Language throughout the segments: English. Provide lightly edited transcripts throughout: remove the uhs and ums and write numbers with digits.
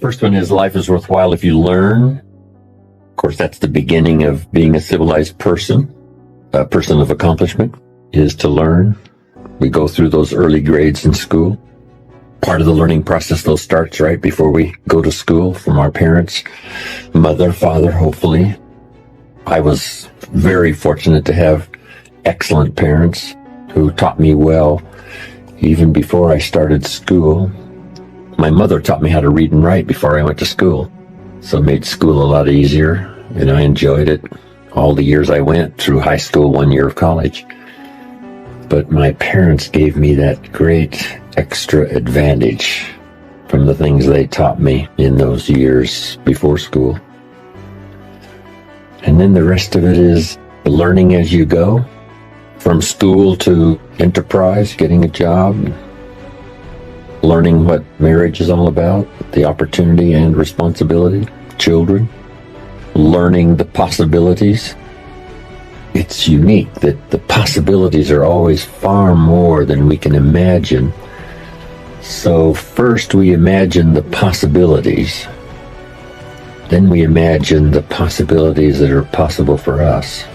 First one is life is worthwhile if you learn. Of course, that's the beginning of being a civilized person. A person of accomplishment is to learn. We go through those early grades in school. Part of the learning process, though, starts right before we go to school from our parents, mother, father, hopefully. I was very fortunate to have excellent parents who taught me well even before I started school. My mother taught me how to read and write before I went to school, so it made school a lot easier, and I enjoyed it all the years I went through high school, 1 year of college. But my parents gave me that great extra advantage from the things they taught me in those years before school. And then the rest of it is learning as you go, from school to enterprise, getting a job, learning what marriage is all about, the opportunity and responsibility, children, learning the possibilities. It's unique that the possibilities are always far more than we can imagine. So first we imagine the possibilities, then we imagine the possibilities that are possible for us.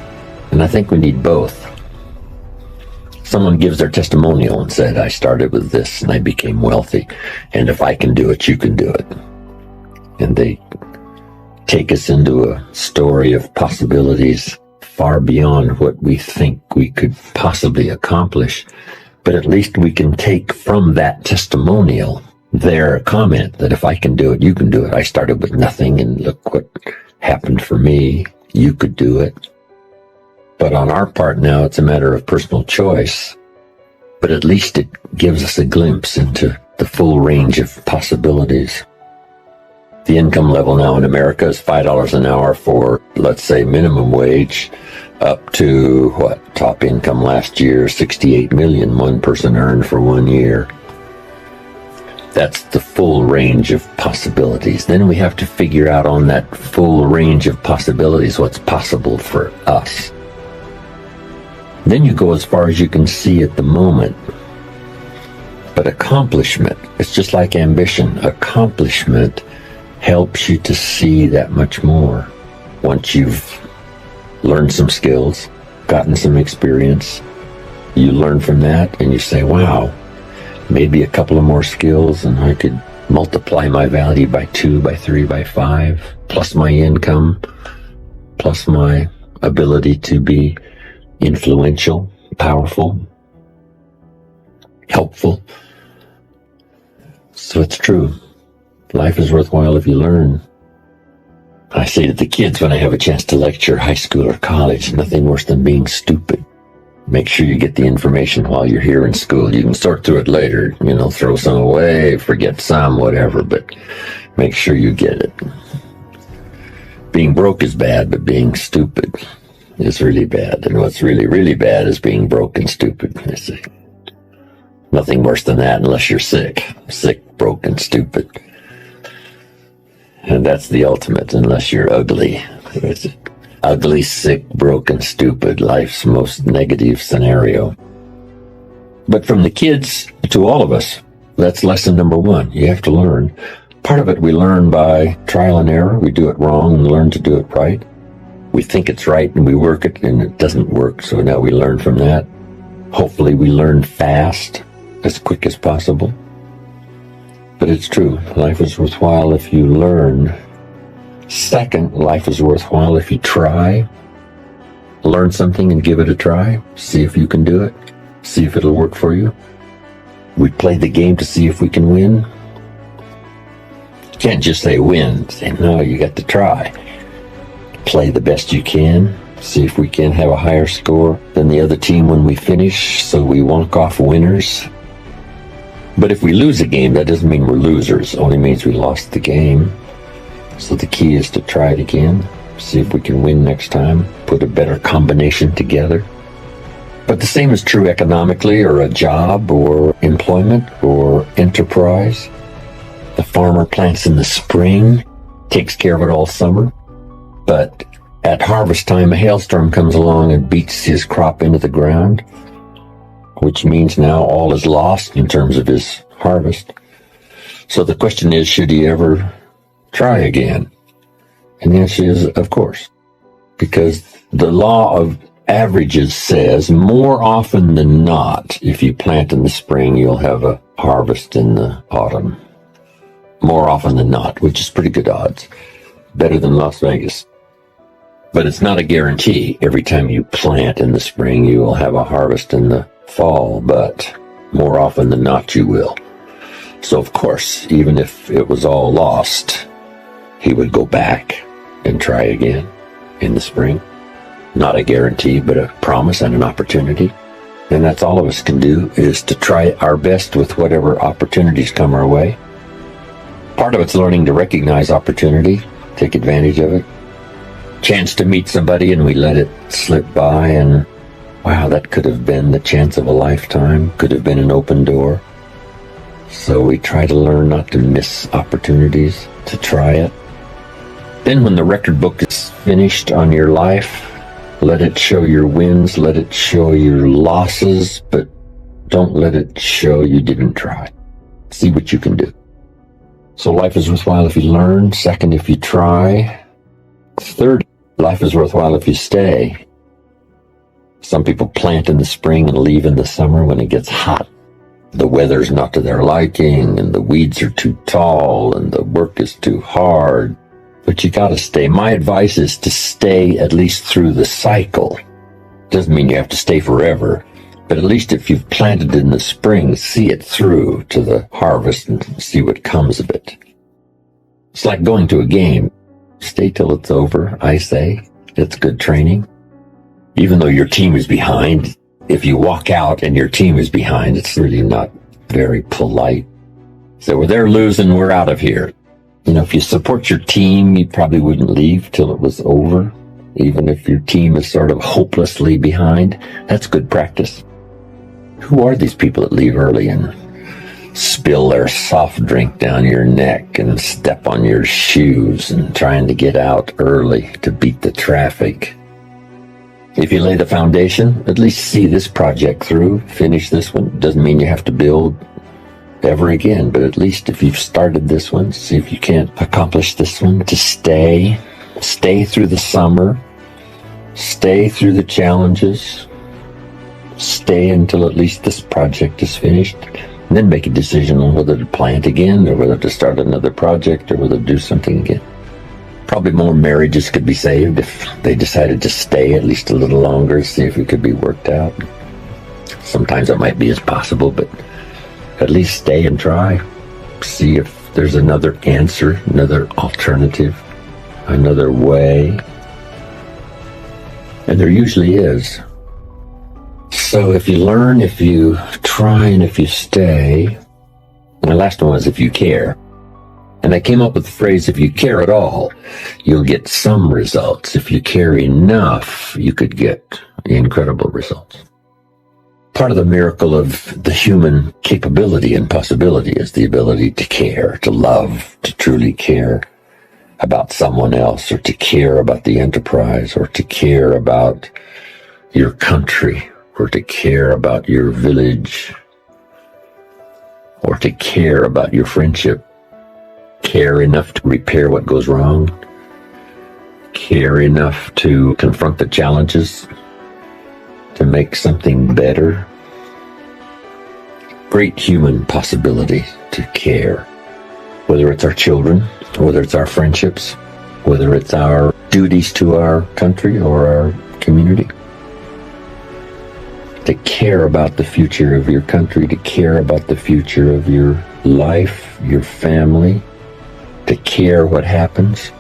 And I think we need both. Someone gives their testimonial and said, I started with this and I became wealthy, and if I can do it, you can do it. And they take us into a story of possibilities far beyond what we think we could possibly accomplish. But at least we can take from that testimonial their comment that if I can do it, you can do it. I started with nothing and look what happened for me. You could do it. But on our part now, it's a matter of personal choice. But at least it gives us a glimpse into the full range of possibilities. The income level now in America is $5 an hour for, let's say, minimum wage, up to, top income last year, $68 million one person earned for 1 year. That's the full range of possibilities. Then we have to figure out on that full range of possibilities what's possible for us. Then you go as far as you can see at the moment. But accomplishment, it's just like ambition. Accomplishment helps you to see that much more. Once you've learned some skills, gotten some experience, you learn from that and you say, wow, maybe a couple of more skills and I could multiply my value by 2, by 3, by 5, plus my income, plus my ability to be influential, powerful, helpful. So it's true. Life is worthwhile if you learn. I say to the kids when I have a chance to lecture high school or college, nothing worse than being stupid. Make sure you get the information while you're here in school. You can sort through it later, throw some away, forget some, whatever, but make sure you get it. Being broke is bad, but being stupid is really bad. And what's really, really bad is being broke and stupid. I say. Nothing worse than that unless you're sick. Sick, broke, and stupid. And that's the ultimate, unless you're ugly. Ugly, sick, broken, stupid, life's most negative scenario. But from the kids to all of us, that's lesson number 1. You have to learn. Part of it we learn by trial and error. We do it wrong and learn to do it right. We think it's right and we work it and it doesn't work, so now we learn from that. Hopefully we learn fast, as quick as possible. But it's true, life is worthwhile if you learn. Second, life is worthwhile if you try. Learn something and give it a try. See if you can do it. See if it'll work for you. We play the game to see if we can win. You can't just say win. Say, no, you got to try. Play the best you can. See if we can have a higher score than the other team when we finish, so we walk off winners. But if we lose a game, that doesn't mean we're losers. It only means we lost the game. So the key is to try it again. See if we can win next time. Put a better combination together. But the same is true economically, or a job, or employment, or enterprise. The farmer plants in the spring, takes care of it all summer. But at harvest time, a hailstorm comes along and beats his crop into the ground, which means now all is lost in terms of his harvest. So the question is, should he ever try again? And the answer is, of course, because the law of averages says more often than not, if you plant in the spring, you'll have a harvest in the autumn. More often than not, which is pretty good odds. Better than Las Vegas. But it's not a guarantee. Every time you plant in the spring, you will have a harvest in the fall, but more often than not, you will. So, of course, even if it was all lost, he would go back and try again in the spring. Not a guarantee, but a promise and an opportunity. And that's all of us can do, is to try our best with whatever opportunities come our way. Part of it's learning to recognize opportunity, take advantage of it. Chance to meet somebody and we let it slip by, and wow, that could have been the chance of a lifetime, could have been an open door. So we try to learn not to miss opportunities, to try it. Then when the record book is finished on your life, let it show your wins, let it show your losses, but don't let it show you didn't try. See what you can do. So life is worthwhile if you learn. Second, if you try. Third, life is worthwhile if you stay. Some people plant in the spring and leave in the summer when it gets hot. The weather's not to their liking, and the weeds are too tall, and the work is too hard. But you gotta stay. My advice is to stay at least through the cycle. Doesn't mean you have to stay forever, but at least if you've planted in the spring, see it through to the harvest and see what comes of it. It's like going to a game. Stay till it's over, I say. It's good training. Even though your team is behind, if you walk out and your team is behind, it's really not very polite. So they're losing, we're out of here. You know, if you support your team, you probably wouldn't leave till it was over. Even if your team is sort of hopelessly behind, that's good practice. Who are these people that leave early and spill their soft drink down your neck and step on your shoes and trying to get out early to beat the traffic? If you lay the foundation, at least see this project through, finish this one. Doesn't mean you have to build ever again, but at least if you've started this one, see if you can't accomplish this one. To stay through the summer, stay through the challenges, stay until at least this project is finished, and then make a decision on whether to plant again or whether to start another project or whether to do something again. Probably more marriages could be saved if they decided to stay at least a little longer, see if it could be worked out. Sometimes it might be as possible, but at least stay and try. See if there's another answer, another alternative, another way. And there usually is. So if you learn, if you try, and if you stay, and the last one was if you care. And I came up with the phrase, if you care at all, you'll get some results. If you care enough, you could get incredible results. Part of the miracle of the human capability and possibility is the ability to care, to love, to truly care about someone else, or to care about the enterprise, or to care about your country, or to care about your village, or to care about your friendship. Care enough to repair what goes wrong. Care enough to confront the challenges, to make something better. Great human possibility to care. Whether it's our children, whether it's our friendships, whether it's our duties to our country or our community. To care about the future of your country, to care about the future of your life, your family, to care what happens.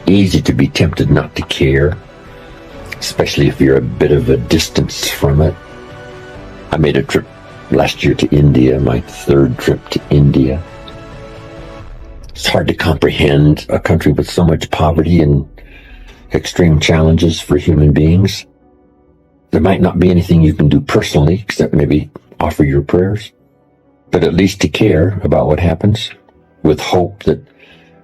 Easy to be tempted not to care, especially if you're a bit of a distance from it. I made a trip last year to India, my third trip to India. It's hard to comprehend a country with so much poverty and extreme challenges for human beings. There might not be anything you can do personally except maybe offer your prayers, but at least to care about what happens, with hope that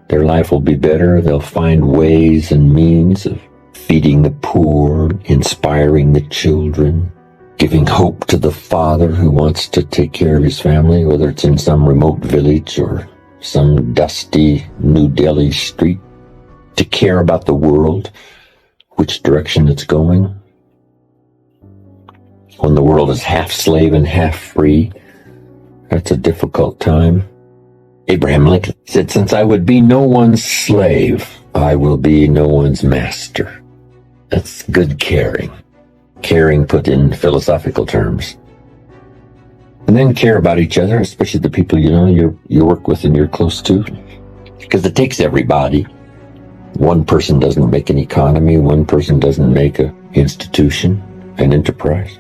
their life will be better. They'll find ways and means of feeding the poor, inspiring the children, giving hope to the father who wants to take care of his family, whether it's in some remote village or some dusty New Delhi street, to care about the world, which direction it's going. When the world is half slave and half free, that's a difficult time. Abraham Lincoln said, "Since I would be no one's slave, I will be no one's master." That's good caring. Caring put in philosophical terms. And then care about each other, especially the people you work with and you're close to. Because it takes everybody. One person doesn't make an economy. One person doesn't make an institution, an enterprise.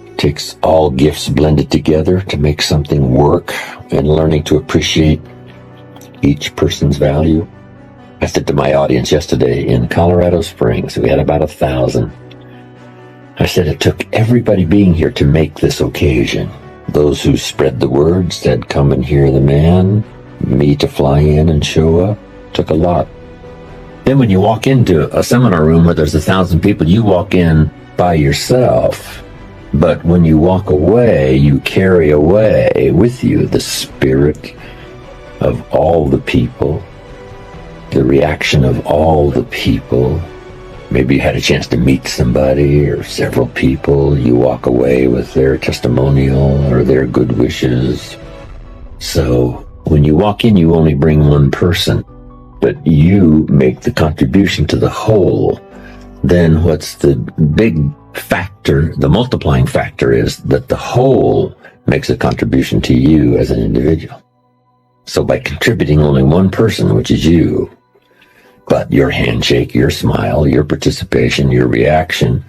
It takes all gifts blended together to make something work, and learning to appreciate each person's value. I said to my audience yesterday in Colorado Springs, we had about 1,000. I said it took everybody being here to make this occasion. Those who spread the word, said, "Come and hear the man," me to fly in and show up. Took a lot. Then when you walk into a seminar room where there's 1,000 people, you walk in by yourself. But when you walk away, you carry away with you the spirit of all the people, the reaction of all the people. Maybe you had a chance to meet somebody or several people. You walk away with their testimonial or their good wishes. So when you walk in, you only bring one person, but you make the contribution to the whole. Then what's the big factor, the multiplying factor, is that the whole makes a contribution to you as an individual. So by contributing only one person, which is you, but your handshake, your smile, your participation, your reaction,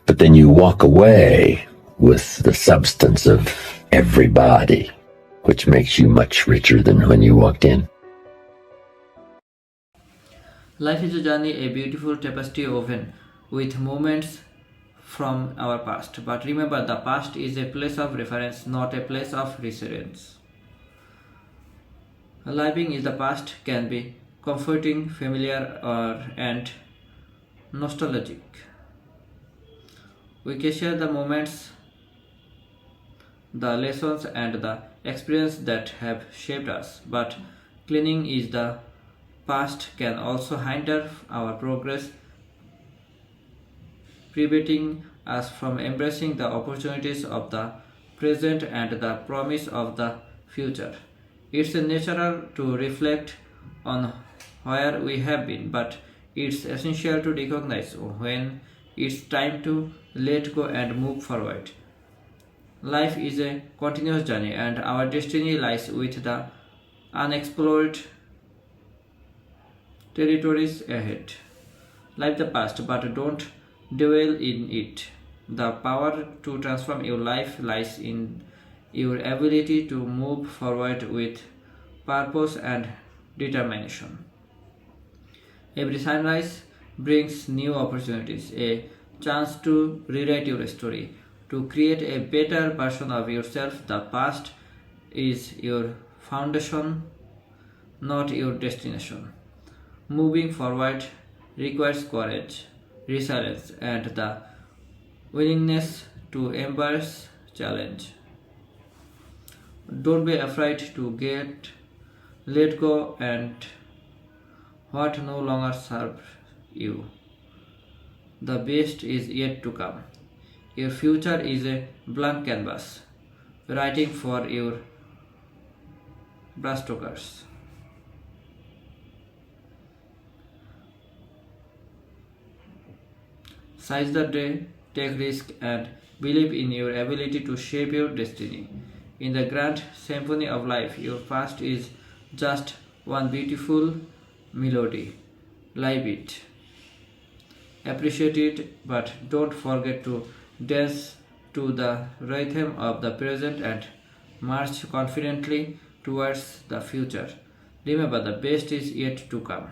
but then you walk away with the substance of everybody, which makes you much richer than when you walked in. Life is a journey, a beautiful tapestry woven with moments from our past. But remember, the past is a place of reference, not a place of reference. Living in the past can be comforting, familiar, and nostalgic. We can share the moments, the lessons, and the experience that have shaped us. But clinging is the past can also hinder our progress, preventing us from embracing the opportunities of the present and the promise of the future. It's natural to reflect on where we have been, but it's essential to recognize when it's time to let go and move forward. Life is a continuous journey, and our destiny lies with the unexplored territories ahead. Live the past, but don't dwell in it. The power to transform your life lies in your ability to move forward with purpose and determination. Every sunrise brings new opportunities, a chance to rewrite your story, to create a better version of yourself. The past is your foundation, not your destination. Moving forward requires courage, resilience, and the willingness to embrace challenge. Don't be afraid to let go and what no longer serves you. The best is yet to come. Your future is a blank canvas, writing for your brushstrokes. Seize the day, take risk, and believe in your ability to shape your destiny. In the grand symphony of life, your past is just one beautiful melody. Live it. Appreciate it, but don't forget to dance to the rhythm of the present and march confidently towards the future. Remember, the best is yet to come.